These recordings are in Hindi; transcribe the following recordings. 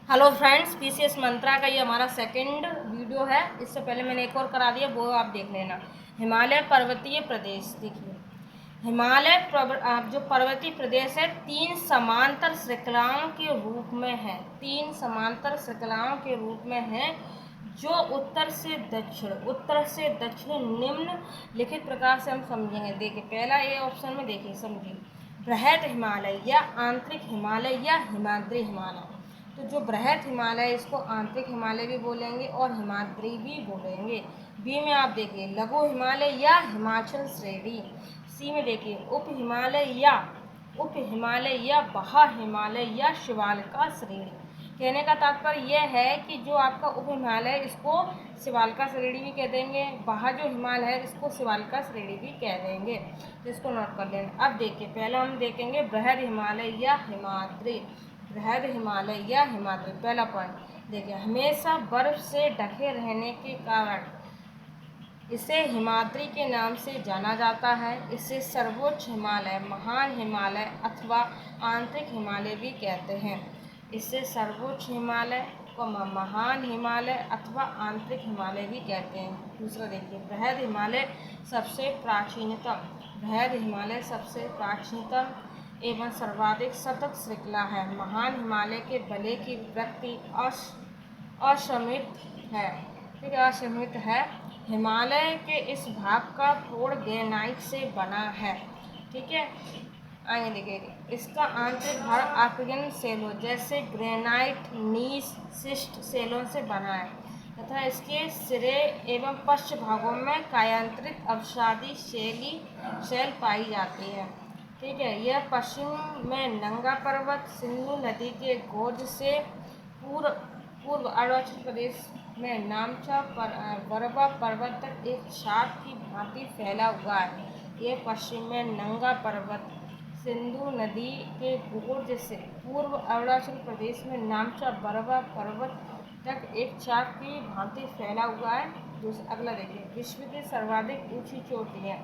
हेलो फ्रेंड्स, पीसीएस मंत्रा का ये हमारा सेकंड वीडियो है। इससे पहले मैंने एक और करा दिया, वो आप देख लेना। हिमालय पर्वतीय प्रदेश देखिए। जो पर्वतीय प्रदेश है, तीन समांतर श्रृंखलाओं के रूप में है। तीन समांतर श्रृंखलाओं के रूप में है, जो उत्तर से दक्षिण निम्नलिखित प्रकार से हम समझेंगे। देखिए पहला ये ऑप्शन में देखिए, समझिए। बृहद हिमालय या आंतरिक हिमालय या हिमाद्री हिमालय। तो जो बृहद हिमालय, इसको आंतरिक हिमालय भी बोलेंगे और हिमाद्री भी बोलेंगे। बी में आप देखिए लघु हिमालय या हिमाचल श्रेणी। सी में देखिए उप हिमालय या बहा हिमालय या शिवालिका श्रेणी। कहने का तात्पर्य यह है कि जो आपका उप हिमालय है, इसको शिवालिका श्रेणी भी कह देंगे। बहा जो हिमालय है, इसको शिवालिका श्रेणी भी कह देंगे। तो इसको नोट कर लेना। अब देखिए पहला हम देखेंगे बृहद हिमालय या हिमाद्री। बृहद हिमालय या हिमाद्री, पहला पॉइंट देखिए। हमेशा बर्फ से ढके रहने के कारण इसे हिमाद्री के नाम से जाना जाता है। इसे सर्वोच्च हिमालय, महान हिमालय अथवा आंतरिक हिमालय भी कहते हैं। इसे सर्वोच्च हिमालय को महान हिमालय अथवा आंतरिक हिमालय भी कहते हैं। दूसरा देखिए बृहद हिमालय सबसे प्राचीनतम। बृहद हिमालय सबसे प्राचीनतम एवं सर्वाधिक सतत श्रृंखला है। महान हिमालय के बले की वृत्ति असीमित है, ठीक है, असीमित है। हिमालय के इस भाग का फोड़ ग्रेनाइट से बना है, ठीक है। आगे देखिए, इसका आंतरिक भाग आर्कियन सेलों जैसे ग्रेनाइट, नीस, शिस्ट सेलों से बना है तथा इसके सिरे एवं पश्च भागों में कायांतरित अवसादी शैल पाई जाती है, ठीक है। यह पश्चिम में नंगा पर्वत, सिंधु नदी के गोद से पूर्व अरुणाचल प्रदेश में नामचा बरवा पर्वत तक एक छाप की भांति फैला हुआ है। यह पश्चिम में नंगा पर्वत, सिंधु नदी के गोद से पूर्व अरुणाचल प्रदेश में नामचा बरवा पर्वत तक एक चाप की भांति फैला हुआ है। अगला देखिए, विश्व की सर्वाधिक ऊंची चोटियाँ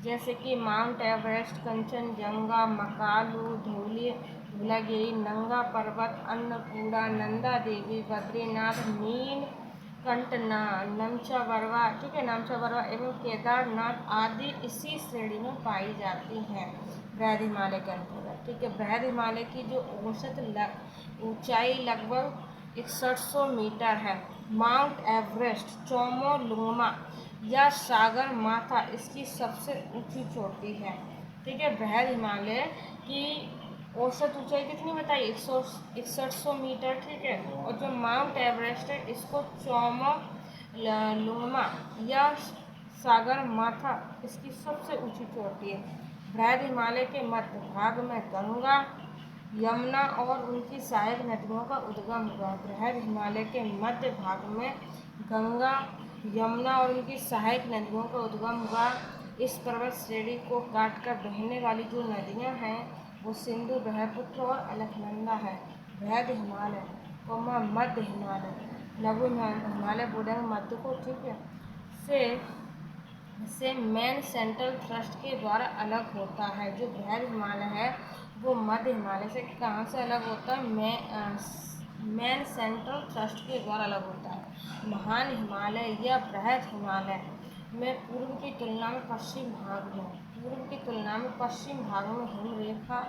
जैसे कि माउंट एवरेस्ट, कंचनजंगा, मकालू, धूलागिरी, नंगा पर्वत, अन्नपूर्णा, नंदा देवी, बद्रीनाथ, नीलकंठ, नमचा बरवा, ठीक है, नमचा बरवा एवं केदारनाथ आदि इसी श्रेणी में पाई जाती हैं, बृहद हिमालय के अंतर्गत, ठीक है। बृहद हिमालय की जो औसत ऊंचाई लगभग 6100 मीटर है। माउंट एवरेस्ट, चोमोलुंगमा या सागर माथा इसकी सबसे ऊंची चोटी है, ठीक है। बृहद हिमालय की औसत ऊंचाई कितनी बताई, 6100 मीटर, ठीक है। और जो माउंट एवरेस्ट है, इसको चोमोलुंगमा या सागर माथा इसकी सबसे ऊंची चोटी है। बृहद हिमालय के मध्य भाग में गंगा, यमुना और उनकी सहायक नदियों का उद्गम हुआ। बृहद हिमालय के मध्य भाग में गंगा, यमुना और उनकी सहायक नदियों का उद्गम हुआ। इस पर्वत श्रेणी को काटकर बहने वाली जो नदियां हैं, वो सिंधु, ब्रह्मपुत्र और अलकनंदा है। बृहद हिमालय मध्य हिमालय, लघु हिमालय बोलेंगे मध्य को, ठीक है, से मेन सेंट्रल थ्रस्ट के द्वारा अलग होता है। जो बृहद हिमालय है, वो मध्य हिमालय से कहाँ से अलग होता है, मेन सेंट्रल थ्रस्ट के द्वारा अलग होता है। महान हिमालय या बृहद हिमालय में पूर्व की तुलना में पश्चिम भाग में हिमरेखा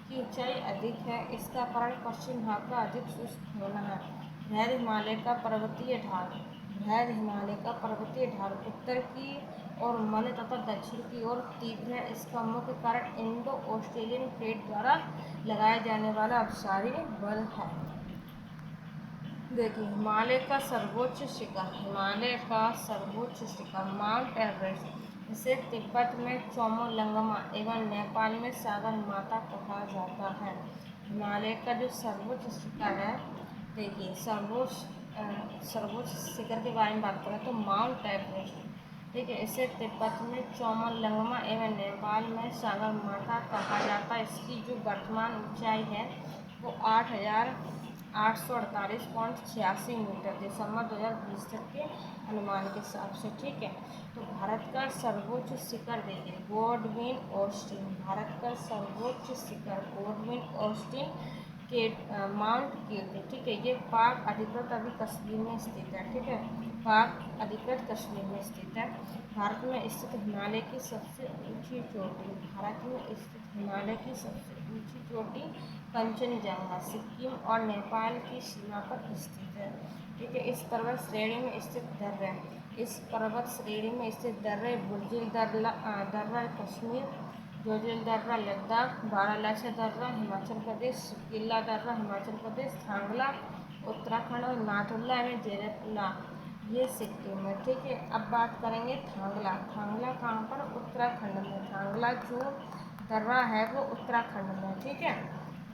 की ऊंचाई अधिक है। इसका कारण पश्चिम भाग का अधिक शुष्क होना है। बृहद हिमालय का पर्वतीय ढाल उत्तर की और मध्य तथा दक्षिण की ओर तीव्र है। इसका मुख्य कारण इंडो ऑस्ट्रेलियन प्लेट द्वारा लगाए जाने वाला अवसारी बल है। देखिए हिमालय का सर्वोच्च शिखर माउंट एवरेस्ट, इसे तिब्बत में चोमोलंगमा एवं नेपाल में सागर माता कहा जाता है। हिमालय का जो सर्वोच्च शिखर है, देखिए सर्वोच्च शिखर के बारे में बात करें तो माउंट एवरेस्ट, ठीक है, इसे तिब्बत में चोमोलंगमा एवं नेपाल में सागर माथा कहा जाता है। इसकी जो वर्तमान ऊंचाई है, वो 8,848.86 मीटर दिसंबर 2020 तक के अनुमान के हिसाब से, ठीक है। तो भारत का सर्वोच्च शिखर देखिए गॉडविन ऑस्टिन, भारत का सर्वोच्च शिखर गॉडविन ऑस्टिन माउंट कीर्ति, ठीक है, ये पाक अधिकृत अभी कश्मीर में स्थित है, ठीक है, पाक अधिकृत कश्मीर में स्थित है। भारत में स्थित हिमालय की सबसे ऊंची चोटी, भारत में स्थित हिमालय की सबसे ऊंची चोटी कंचनजंगा सिक्किम और नेपाल की सीमा पर स्थित है, ठीक है। इस पर्वत श्रेणी में स्थित दर्रे, इस पर्वत श्रेणी में स्थित दर्रे बुर्जिल दर्रा कश्मीर, जोजिल दर्रा लद्दाख, बारालाचा दर्रा हिमाचल प्रदेश, सुकीला दर्रा हिमाचल प्रदेश, थांगला उत्तराखंड और नाथुला एवं जेरतला ये सिक्किम में, ठीक है। अब बात करेंगे थांगला, थांगला कहाँ पर, उत्तराखंड में, थांगला जो दर्रा है वो उत्तराखंड में, ठीक है।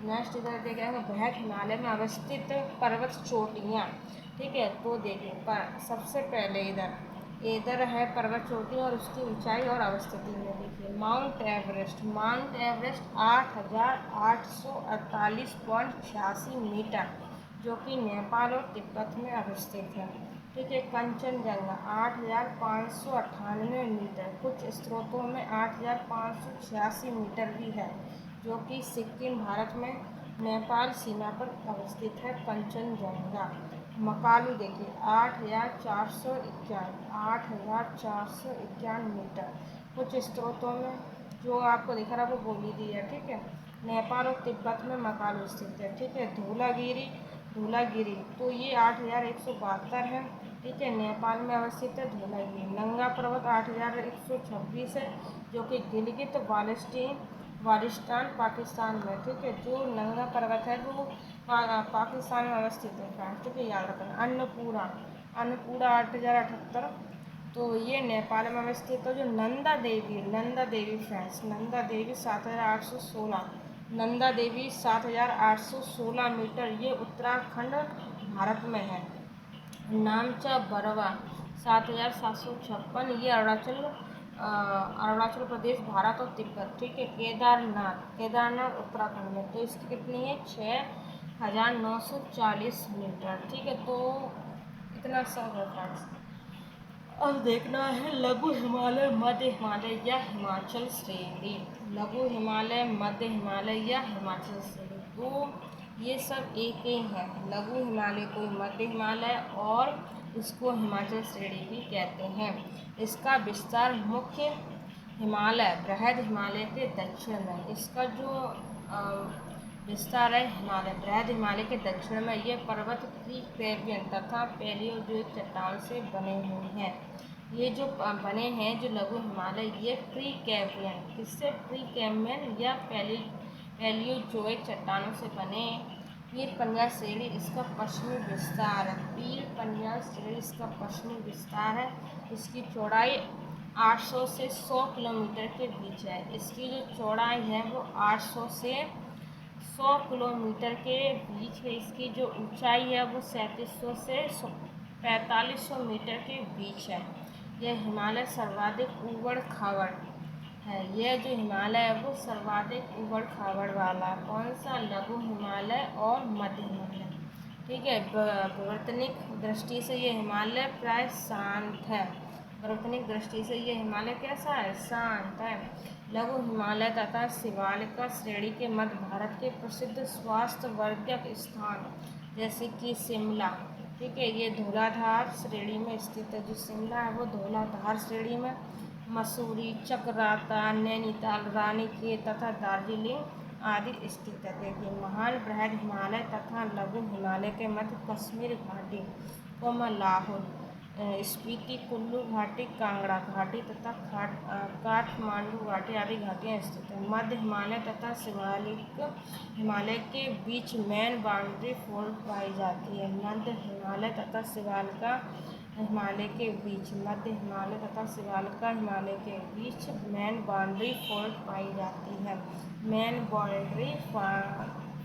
नेक्स्ट इधर देखेंगे बेहद हिमालय में अवस्थित पर्वत चोटियाँ, ठीक है। तो देखिए सबसे पहले इधर है पर्वत चोटी और उसकी ऊंचाई और अवस्थिति में देखिए Mount Everest, Mount Everest 8,848.86 metre जो कि नेपाल और तिब्बत में अवस्थित है, ठीक है। कंचनजंगा 8,598 मीटर, कुछ स्रोतों में 8,586 मीटर भी है जो कि सिक्किम भारत में नेपाल सीमा पर अवस्थित है कंचनजंगा। मकालू देखिए 8,451 मीटर, कुछ स्रोतों में जो आपको दिख रहा है वो बोली दी है, ठीक है। नेपाल और तिब्बत में मकालू स्थित है, ठीक है। धूलागिरी तो ये 8,172 है, ठीक है, नेपाल में अवस्थित है धूलागिरी। नंगा पर्वत 8,126 है जो कि गिलगित बाल्टिस्तान पाकिस्तान में, ठीक है। जो नंगा पर्वत है वो पाकिस्तान में अवस्थित है फ्रेंड्स, ठीक है, याद रखना। अन्नपूर्णा 8,078 तो ये नेपाल में अवस्थित है। जो नंदा देवी फ्रेंड्स, नंदा देवी 7,816, नंदा देवी 7,816 मीटर, ये उत्तराखंड भारत में है। नामचा बरवा 7,756, ये अरुणाचल प्रदेश भारत और तिब्बत, ठीक है। केदारनाथ उत्तराखंड में, तो इसकी कितनी है 6,940 मीटर, ठीक है। तो इतना सब है फ्रेंड्स। अब देखना है लघु हिमालय, मध्य हिमालय या हिमाचल श्रेणी, लघु हिमालय, मध्य हिमालय या हिमाचल श्रेणी, तो ये सब एक ही है। लघु हिमालय को मध्य हिमालय और इसको हिमाचल श्रेणी भी कहते हैं। इसका विस्तार मुख्य हिमालय बृहद हिमालय के दक्षिण में, इसका जो विस्तार है बृहद हिमालय के दक्षिण में, ये पर्वत क्रीटेशियन तथा पैलियोजोइक चट्टान से बने हुए हैं। ये जो बने हैं जो लघु हिमालय, ये प्रीकैम्ब्रियन, किससे, प्रीकैम्ब्रियन या पैलियोजोइक चट्टानों से बने। पीर पंजाल श्रेणी इसका पश्चिमी विस्तार है, पीर पंजाल श्रेणी इसका पश्चिमी विस्तार है। इसकी चौड़ाई 800 से 100 किलोमीटर के बीच है। इसकी जो चौड़ाई है वो 800 से 100 किलोमीटर के बीच है। इसकी जो ऊंचाई है वो 3700 से 4500 मीटर के बीच है। यह हिमालय सर्वाधिक ऊबड़ खाबड़ है, यह जो हिमालय है वो सर्वाधिक ऊबड़ खाबड़ वाला, कौन सा, लघु हिमालय और मध्य हिमालय, ठीक है। भौगोलिक दृष्टि से ये हिमालय प्राय शांत है, भौगोलिक दृष्टि से ये हिमालय कैसा है, शांत है। लघु हिमालय तथा शिवालिका श्रेणी के मध्य भारत के प्रसिद्ध स्वास्थ्य वर्धक स्थान जैसे कि शिमला, ठीक है, ये धौलाधार श्रेणी में स्थित है। जो शिमला है वो धौलाधार श्रेणी में, मसूरी, चकराता, नैनीताल, रानीखेत तथा दार्जिलिंग आदि स्थित है। देखिए महान बृहद हिमालय तथा लघु हिमालय के मध्य कश्मीर घाटी, लाहौल, स्पीति, कुल्लू घाटी, कांगड़ा घाटी तथा काठमांडू घाटी आदि घाटियाँ स्थित हैं। मध्य हिमालय तथा शिवालिक हिमालय के बीच मैन बाउंड्री फोल्ड पाई जाती है। मध्य हिमालय तथा शिवालिका हिमालय के बीच, मध्य हिमालय तथा शिवालिका हिमालय के बीच मैन बाउंड्री फोल्ड पाई जाती है, मैन बाउंड्री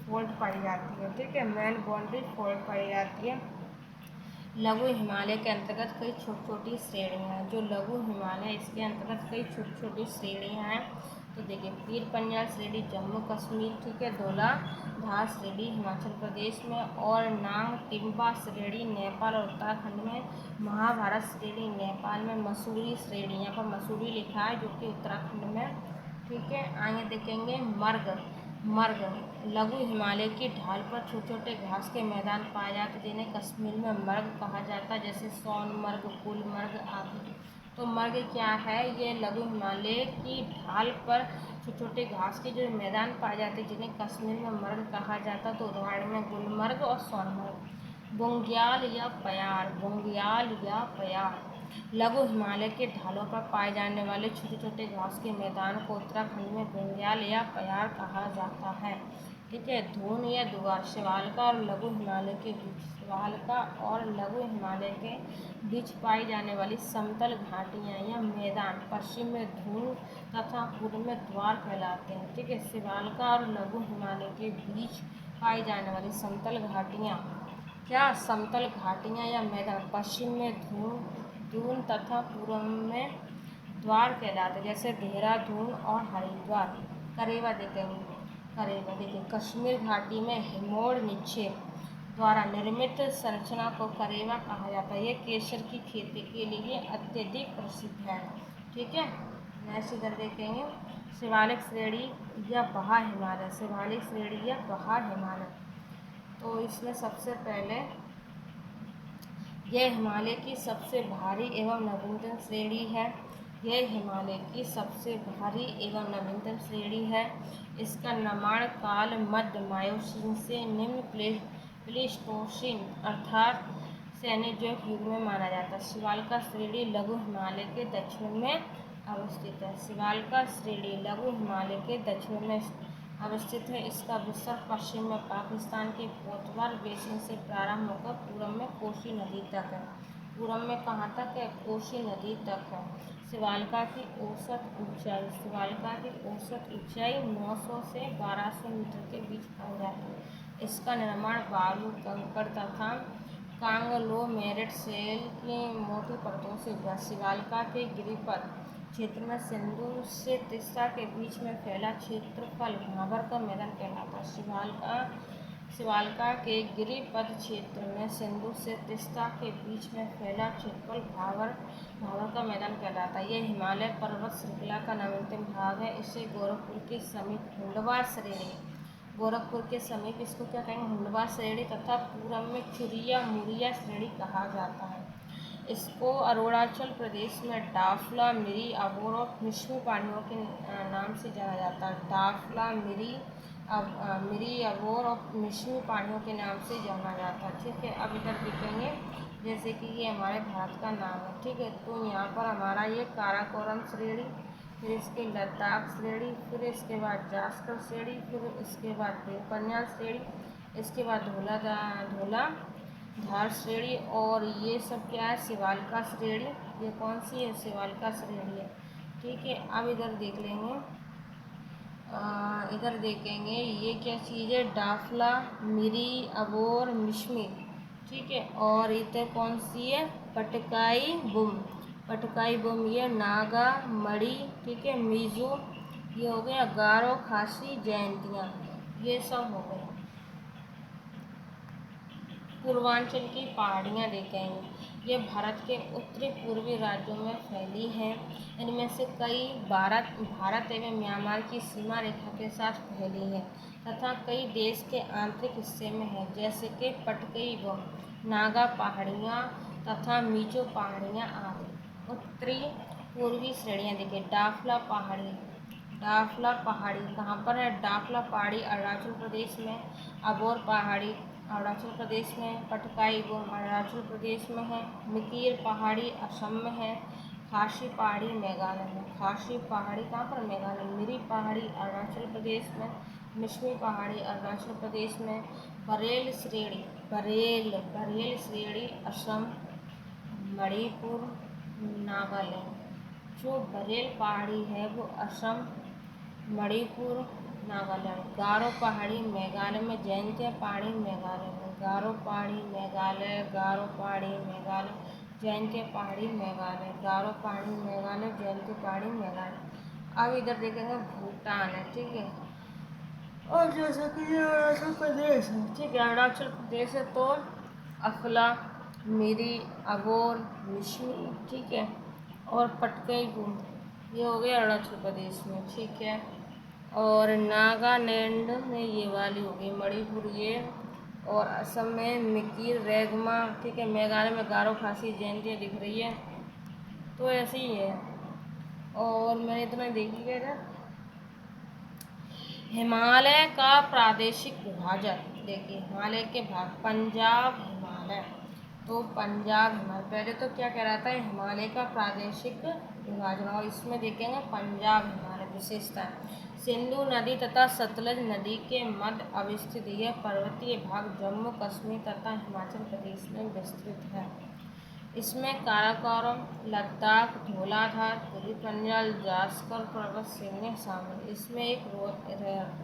फोल्ड पाई जाती है, ठीक है, मैन बाउंड्री फोल्ड पाई जाती है। लघु हिमालय के अंतर्गत कई छोटी छोटी श्रेणियाँ हैं। जो लघु हिमालय इसके अंतर्गत कई छोटी छोटी श्रेणियाँ हैं। तो देखिए पीर पंजाल श्रेणी जम्मू कश्मीर, ठीक है, धौलाधार श्रेणी हिमाचल प्रदेश में, और नांग टिम्बा श्रेणी नेपाल और उत्तराखंड में, महाभारत श्रेणी नेपाल में, मसूरी श्रेणी, यहाँ पर मसूरी लिखा है जो कि उत्तराखंड में, ठीक है। आगे देखेंगे मर्ग लघु हिमालय की ढाल पर छोटे छोटे घास के मैदान पाए जाते जिन्हें कश्मीर में मर्ग कहा जाता है, जैसे सोनमर्ग, गुलमर्ग आदि। तो मर्ग क्या है? ये लघु हिमालय की ढाल पर छोटे छोटे घास के जो मैदान पाए जाते जिन्हें कश्मीर में मर्ग कहा जाता। तो उदाहरण में गुलमर्ग और सोनमर्ग। बुंग्याल या पयार, बुंग्याल या पयार लघु हिमालय के ढालों पर पाए जाने वाले छोटे छोटे घास के मैदान को उत्तराखंड में बुंग्याल या पयार कहा जाता है। ठीक है। धून या दुगार शिवालिका और लघु हिमालय के बीच, शिवालिका और लघु हिमालय के बीच पाई जाने वाली समतल घाटियाँ या मैदान पश्चिम में धून तथा पूर्व में द्वार कहलाते हैं। ठीक है। शिवालिका और लघु हिमालय के बीच पाई जाने वाली समतल घाटियाँ, क्या समतल घाटियाँ या मैदान पश्चिम में दून तथा पूर्व में द्वार कहलाते, जैसे देहरादून और हरिद्वार। करेवा देखेंगे, करेवा देखिए कश्मीर घाटी में हिमोड़ निक्षेप द्वारा निर्मित संरचना को करेवा कहा जाता है। ये केसर की खेती के लिए अत्यधिक प्रसिद्ध है। ठीक है। नेक्स्ट इधर देखेंगे शिवालिक श्रेणी या पहाड़ हिमालय, शिवालिक श्रेणी या पहाड़ हिमालय। तो इसमें सबसे पहले यह हिमालय की सबसे भारी एवं नवीनतम श्रेणी है। यह हिमालय की सबसे भारी एवं नवीनतम श्रेणी है। इसका निर्माण काल मध्य मायोसीन से निम्न प्लेस्टोसीन अर्थात सेनोजोइक युग में माना जाता है। शिवालिका श्रेणी लघु हिमालय के दक्षिण में अवस्थित है। शिवालिका श्रेणी लघु हिमालय के दक्षिण में अवस्थित है। इसका विस्तार पश्चिम में पाकिस्तान के पोतवार बेसिन से प्रारंभ होकर पूर्व में कोसी नदी तक है। पूर्व में कहाँ तक है? कोसी नदी तक है। शिवालिका की औसत ऊंचाई, शिवालिका की औसत ऊंचाई 900 से 1200 मीटर के बीच पाई जाती है। इसका निर्माण बालू, कंकड़ तथा कांगलोमेरेट सेल की मोटी परतों से हुआ। शिवालिका के गिरिपथ क्षेत्र में सिंधु से तीस्ता के बीच में फैला क्षेत्रफल भाबर का मैदान कहलाता है। शिवालिका के गिरिपथ क्षेत्र में सिंधु से तीस्ता के बीच में फैला क्षेत्रफल भाबर का मैदान कहलाता है। यह हिमालय पर्वत श्रृंखला का नवीनतम भाग है। इसे गोरखपुर के समीप हुंडवा श्रेणी, गोरखपुर के समीप इसको क्या कहेंगे? हुंडवा श्रेणी तथा पूर्व में चुरिया मुरिया श्रेणी कहा जाता है। इसको अरुणाचल प्रदेश में डाफला, मिरी, अबोर और मिश्मी पहाड़ियों के नाम से जाना जाता है। डाफला, मिरी, अबोर और मिश्मी पहाड़ियों के नाम से जाना जाता है। ठीक है। अब इधर देखेंगे जैसे कि ये हमारे भारत का नाम है। ठीक है। तो यहाँ पर हमारा ये काराकोरम श्रेणी, फिर इसके लद्दाख श्रेणी, फिर इसके बाद जास्कर श्रेणी, फिर इसके बाद देवकन्या श्रेणी, इसके बाद धार श्रेणी, और ये सब क्या है? शिवालिका श्रेणी। ये कौन सी है? शिवालिका श्रेणी है। ठीक है। अब इधर देख लेंगे, इधर देखेंगे ये क्या चीज़ है? डाफला, मिरी, अबोर, मिश्मी। ठीक है। और इधर कौन सी है? पटकाई बुम, पटकाई बुम ये नागा, मड़ी, ठीक है, मिजो, ये हो गया गारो, खासी, जयंतियाँ, ये सब हो गए। पूर्वांचल की पहाड़ियाँ देखेंगे। ये भारत के उत्तरी पूर्वी राज्यों में फैली हैं। इनमें से कई भारत एवं म्यांमार की सीमा रेखा के साथ फैली हैं तथा कई देश के आंतरिक हिस्से में हैं, जैसे कि पटकई व नागा पहाड़ियाँ तथा मिजो पहाड़ियाँ आदि। उत्तरी पूर्वी श्रेणियाँ देखिए। डाफला पहाड़ी, डाफला पहाड़ी कहाँ पर है? डाफला पहाड़ी अरुणाचल प्रदेश में, अबोर पहाड़ी अरुणाचल प्रदेश में, पटकाई बुम अरुणाचल प्रदेश में है, मिकिर पहाड़ी असम में है, खासी पहाड़ी मेघालय में। खासी पहाड़ी कहाँ पर? मेघालय। मिरी पहाड़ी अरुणाचल प्रदेश में, मिश्मी पहाड़ी अरुणाचल प्रदेश में, बरेल श्रेणी असम, मणिपुर, नागालैंड। जो बरेल पहाड़ी है वो असम, मणिपुर, नागालैंड। गारो पहाड़ी मेघालय में, जयंतिया पहाड़ी मेघालय में। गारो पहाड़ी मेघालय, गारो पहाड़ी मेघालय, जयंतिया पहाड़ी मेघालय, गारो पहाड़ी मेघालय, जयंतिया पहाड़ी मेघालय। अब इधर देखेंगे भूटान है। ठीक है। और जैसा कि ये अरुणाचल प्रदेश है। ठीक है। अरुणाचल प्रदेश है तो अफला, मिरी, अबोर, मिश्मी, ठीक है, और पटकई बुम, ये हो गया अरुणाचल प्रदेश में। ठीक है। और नागालैंड में ये वाली होगी, मणिपुर ये, और असम में मिकीर रेगमा, ठीक है। मेघालय में गारो खासी जयंती दिख रही है। तो ऐसे ही है। और मैंने इतना देख लिया था। हिमालय का प्रादेशिक विभाजन देखिए, हिमालय के भाग, पंजाब हिमालय, तो पंजाब हिमालय, पहले तो क्या कहलाता है, हिमालय का प्रादेशिक विभाजन, और इसमें देखेंगे पंजाब हिमालय विशेषता है। सिंधु नदी तथा सतलज नदी के मध्य अवस्थित यह पर्वतीय भाग जम्मू कश्मीर तथा हिमाचल प्रदेश में विस्तृत है। इसमें काराकोरम, लद्दाख, धौलाधार, पुरी पंजाल, जास्कर पर्वत श्रेणी शामिल।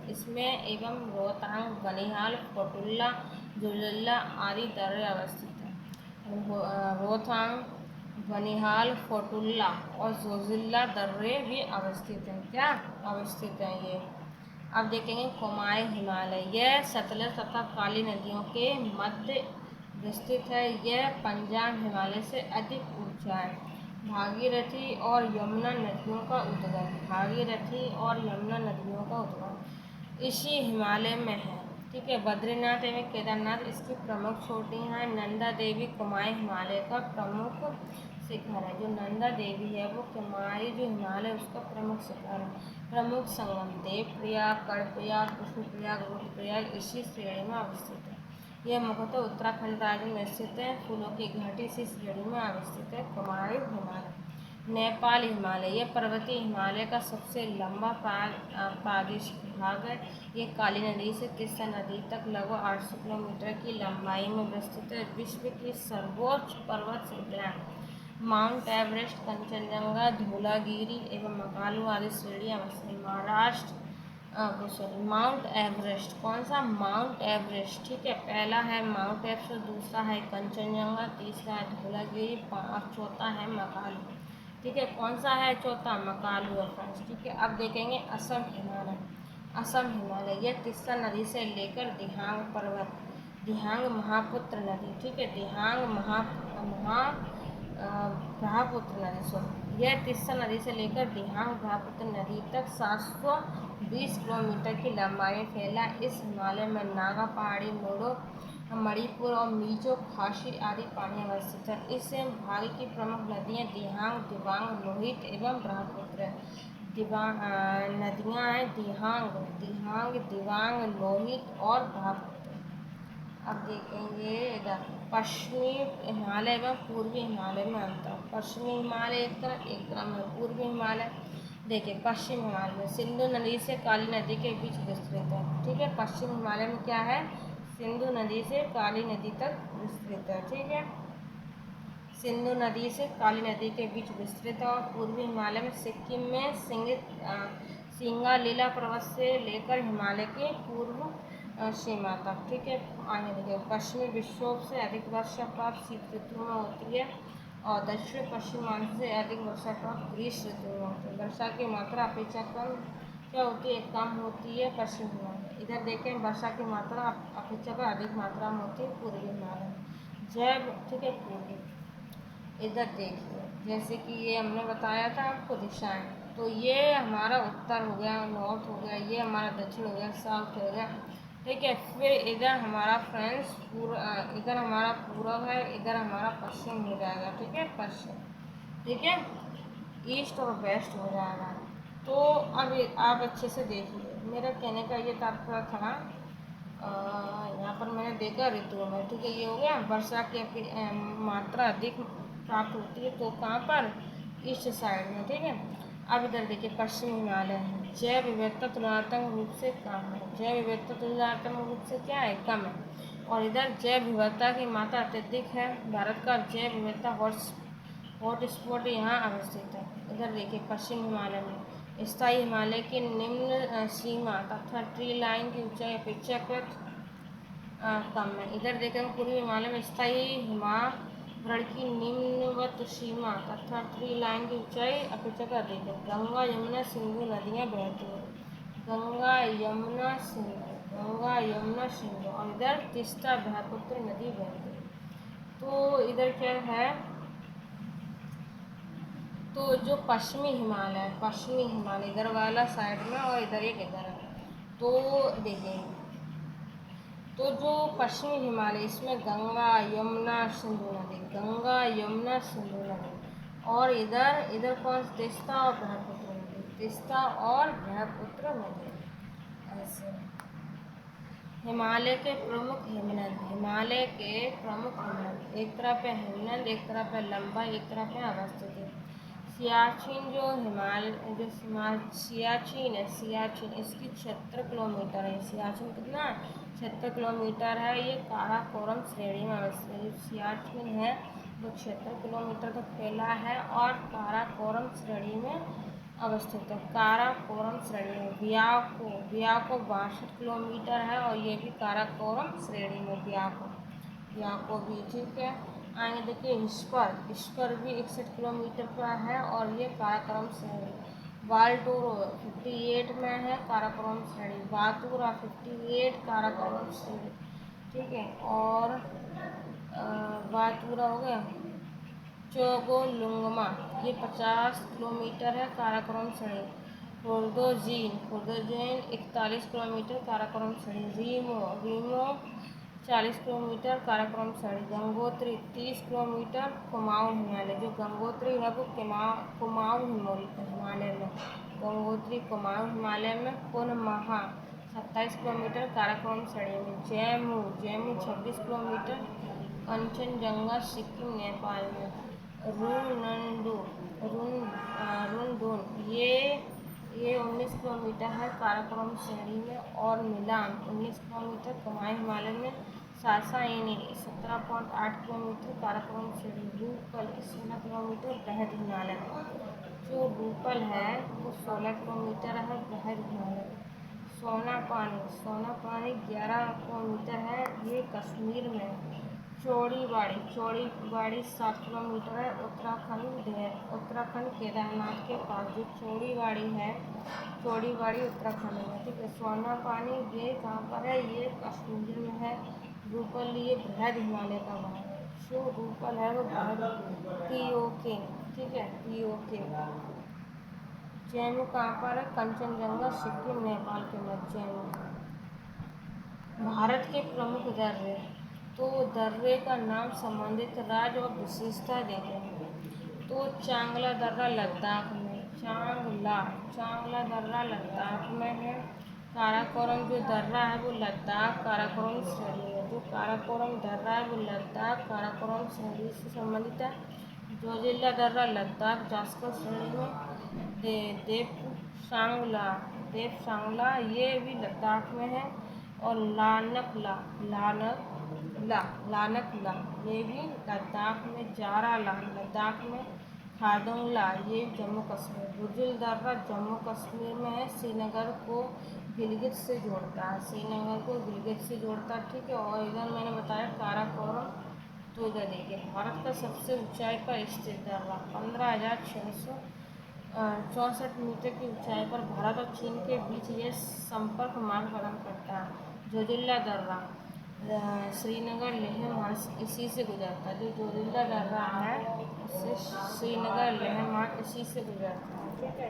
इसमें एवं रोहतांग, बनिहाल, फोटुल्ला, जोजिल्ला आदि दर्रे अवस्थित हैं। रोहतांग, बनिहाल, फोटुल्ला और जोजिल्ला दर्रे भी अवस्थित हैं। क्या अवस्थित हैं ये? अब देखेंगे कुमाई हिमालय, यह सतलज तथा काली नदियों के मध्य विस्तृत है। यह पंजाब हिमालय से अधिक ऊंचा है। भागीरथी और यमुना नदियों का उद्गम, भागीरथी और यमुना नदियों का उद्गम इसी हिमालय में है, ठीक है। बद्रीनाथ एवं केदारनाथ इसकी प्रमुख चोटियां हैं। नंदा देवी कुमाई हिमालय का प्रमुख शिखर है। जो नंदा देवी है वो कुमाई जो हिमालय उसका प्रमुख शिखर है। प्रमुख संगम देवप्रयाग, कर्णप्रयाग, कृष्णप्रयाग, रुद्रप्रयाग इसी श्रेणी में अवस्थित है। यह मुख्यतः उत्तराखंड राज्य में स्थित है। फूलों की घाटी इसी श्रेणी में अवस्थित है। कुमाई हिमालय। नेपाल हिमालय, यह पर्वतीय हिमालय का सबसे लंबा प्रादेशिक भाग है। ये काली नदी से तीस्ता नदी तक लगभग 800 किलोमीटर की लंबाई में विस्तृत है। विश्व की सर्वोच्च पर्वत श्रृंखला माउंट एवरेस्ट, कंचनजंगा, धौलागिरी एवं मकालू आदि श्रेणियां अवस्थित। महाराष्ट्र माउंट एवरेस्ट, कौन सा? माउंट एवरेस्ट, ठीक है। पहला है माउंट एवरेस्ट, दूसरा है कंचनजंगा, तीसरा है धौलागिरी, चौथा है मकालू, ठीक है। कौन सा है चौथा? मकालू है फ्रेंड्स, ठीक है। अब देखेंगे असम हिमालय। असम हिमालय, यह तीस्ता नदी से लेकर दिहांग पर्वत, दिहांग महापुत्र नदी, ठीक है। ब्रह्मपुत्र नदी, सॉरी, यह तीस्ता नदी से लेकर दिहांग ब्रह्मपुत्र नदी तक 720 किलोमीटर की लंबाई में फैला। इस हिमालय में नागा पहाड़ी, मोडो, मणिपुर और मीजो खासी आदि पहाड़ियाँ अवस्थित है। इससे भाग की प्रमुख नदियाँ दिहांग, दिबांग, लोहित एवं ब्रह्मपुत्र नदियाँ हैं। दिहांग, दिबांग, लोहित और ब्रह्मपुत्र। अब देखेंगे इधर पश्चिमी हिमालय एवं पूर्वी हिमालय में अंतर। पश्चिमी हिमालय एक तरफ है, पूर्वी हिमालय देखिए। पश्चिम हिमालय में सिंधु नदी से काली नदी के बीच विस्तृत है, ठीक है। पश्चिम हिमालय में क्या है? सिंधु नदी से काली नदी तक विस्तृत है, ठीक है। सिंधु नदी से काली नदी के बीच विस्तृत है। और पूर्वी हिमालय में सिक्किम में सिंगालीला पर्वत से लेकर हिमालय के पूर्व सीमा तक, ठीक है। आगे देखिए, पश्चिमी विक्षोभ से अधिक वर्षा प्राप्त शीत ऋतु में होती है और दक्षिण पश्चिमांचल से अधिक वर्षा प्राप्त ग्रीष्म ऋतु में होती है। वर्षा की मात्रा अपेक्षाकृत क्या होती है? कम होती है पश्चिम हिमालय। इधर देखें, वर्षा की मात्रा अपेक्षाकृत अधिक मात्रा में होती है पूर्वी हिमालय। जैव, ठीक है, पूर्वी। इधर देखिए, जैसे कि ये हमने बताया था आपको दिशाएं, तो ये हमारा उत्तर हो गया, नॉर्थ हो गया, ये हमारा दक्षिण हो गया, साउथ हो गया, ठीक है। फिर इधर हमारा फ्रेंड्स इधर हमारा पूर्व है, इधर हमारा पश्चिम हो जाएगा, ठीक है, पश्चिम, ठीक है। ईस्ट और वेस्ट हो जाएगा। तो अब आप अच्छे से देखिए, मेरा कहने का ये तात्पर्य था, यहाँ पर मैंने देखा ऋतुओं में, ठीक है। ये हो गया, वर्षा की मात्रा अधिक प्राप्त होती है तो कहाँ पर? ईस्ट साइड में, ठीक है। अब इधर देखिए, पश्चिम हिमालय है। जैव विविधता तुलनात्मक रूप से कम है। जैव विविधता तुलनात्मक रूप से क्या है? कम है। और इधर जैव विविधता की मात्रा अत्यधिक है। भारत का जैव विविधता हॉट स्पॉट यहाँ अवस्थित है। इधर देखिए, पश्चिम हिमालय में स्थायी हिमालय की निम्न सीमा तथा ट्री लाइन की ऊंचाई अपेक्षाकृत कम है। इधर देखें, पूर्वी हिमालय में स्थायी हिमावरण की निम्नवत सीमा तथा ट्री लाइन की ऊंचाई अपेक्षाकृत अधिक है। गंगा, यमुना, सिंधु नदियाँ बहती हैं। गंगा, यमुना, सिंधु, और इधर तीस्ता ब्रह्मपुत्र नदी बहती है। तो इधर क्या है? तो जो पश्चिमी हिमालय इधर वाला साइड में और इधर एक इधर है। तो देखिए, तो जो पश्चिमी हिमालय इसमें गंगा यमुना सिंधु नदी, गंगा यमुना सिंधु नदी, और इधर इधर कौन तीस्ता और ब्रह्मपुत्र नदी, तीस्ता और ब्रह्मपुत्र नदी। ऐसे हिमालय के प्रमुख हिमनद, हिमालय के प्रमुख हिमनद, एक तरफ है हिमनद, एक तरफ है लंबा, एक तरफ है अवस्थित है। सियाचिन जो सियाचिन है, सियाचिन इसकी 76 किलोमीटर है। सियाचिन कितना 76 किलोमीटर है। ये काराकोरम श्रेणी में अवस्थित है। सियाचिन है वो 76 किलोमीटर तक फैला है और काराकोरम श्रेणी में अवस्थित है। काराकोरम श्रेणी में ब्याको 62 किलोमीटर है और ये भी काराकोरम श्रेणी में ब्याको भी, ठीक है। आगे देखिए इस पर भी 61 किलोमीटर का है और ये काराकोरम श्रेणी। वाल्टोरो 58 में है काराकोरम श्रेणी, बातूरा 58 काराकोरम श्रेणी, ठीक है। और बातूरा हो गया। चोगोलुंगमा ये 50 किलोमीटर है काराकोरम श्रेणी। खुर्दोजीन 41 किलोमीटर काराकोरम श्रेणी। रीमो 40 किलोमीटर काराकोरम श्रेणी। गंगोत्री 30 किलोमीटर कुमाऊं हिमालय, जो गंगोत्री है वो कुमाऊं हिमालय में, गंगोत्री कुमाऊं हिमालय में। पुनमहा 27 किलोमीटर काराकोरम श्रेणी में। जैमू 26 किलोमीटर, कंचनजंगा सिक्किम नेपाल में। रुनदुन ये 19 किलोमीटर है काराकोरम श्रेणी में। और मिलान 19 किलोमीटर कुमाऊं हिमालय में। सासाइनी 17.8 किलोमीटर काराकोरम श्रेणी। रूपल 16 किलोमीटर बृहद हिमालय, जो रूपल है वो 16 किलोमीटर है बृहद हिमालय। सोनापानी 11 किलोमीटर है, ये कश्मीर में। चौड़ीवाड़ी 7 किलोमीटर है, उत्तराखंड केदारनाथ के पास जो चौड़ीवाड़ी है, चौड़ीवाड़ी उत्तराखंड में, ठीक है। सोनापानी ये कहाँ पर है, ये कश्मीर में है। रूपल ये बृहद हिमालय का भाग है, जो रूपल है वो बृहद। पीओके, ठीक है, पीओके। जैमू कहाँ पर है, कंचनजंगा सिक्किम नेपाल के मध्य में। भारत के प्रमुख दर्रे, तो दर्रे का नाम संबंधित राज्य और विशेषता देते हैं। तो चांगला दर्रा लद्दाख में, चांगला दर्रा लद्दाख में है। काराकोरम जो दर्रा है वो लद्दाख काराकोरम श्रेणी है, जो काराकोरम दर्रा है वो लद्दाख काराकोरम श्रेणी से संबंधित है। जोजिला दर्रा लद्दाख जास्कर श्रेणी में। देवशांगला ये भी लद्दाख में है। और लानकला ये भी लद्दाख में। जाराला लद्दाख में। खारदुंगला ये जम्मू कश्मीर। बुजुल दर्रा जम्मू कश्मीर में है। श्रीनगर को गिलगित से जोड़ता है, ठीक है। और इधर मैंने बताया काराकोरम। तो इधर देखिए, भारत का सबसे ऊंचाई पर स्थित दर्रा 15,664 मीटर की ऊंचाई पर भारत और चीन के बीच ये संपर्क मार्ग प्रदान करता है। जोजिला दर्रा श्रीनगर लेह मार्ग इसी से गुजरता है। जो जोजिला दर्रा है उससे श्रीनगर लेह मार्ग इसी से गुजरता है, ठीक है।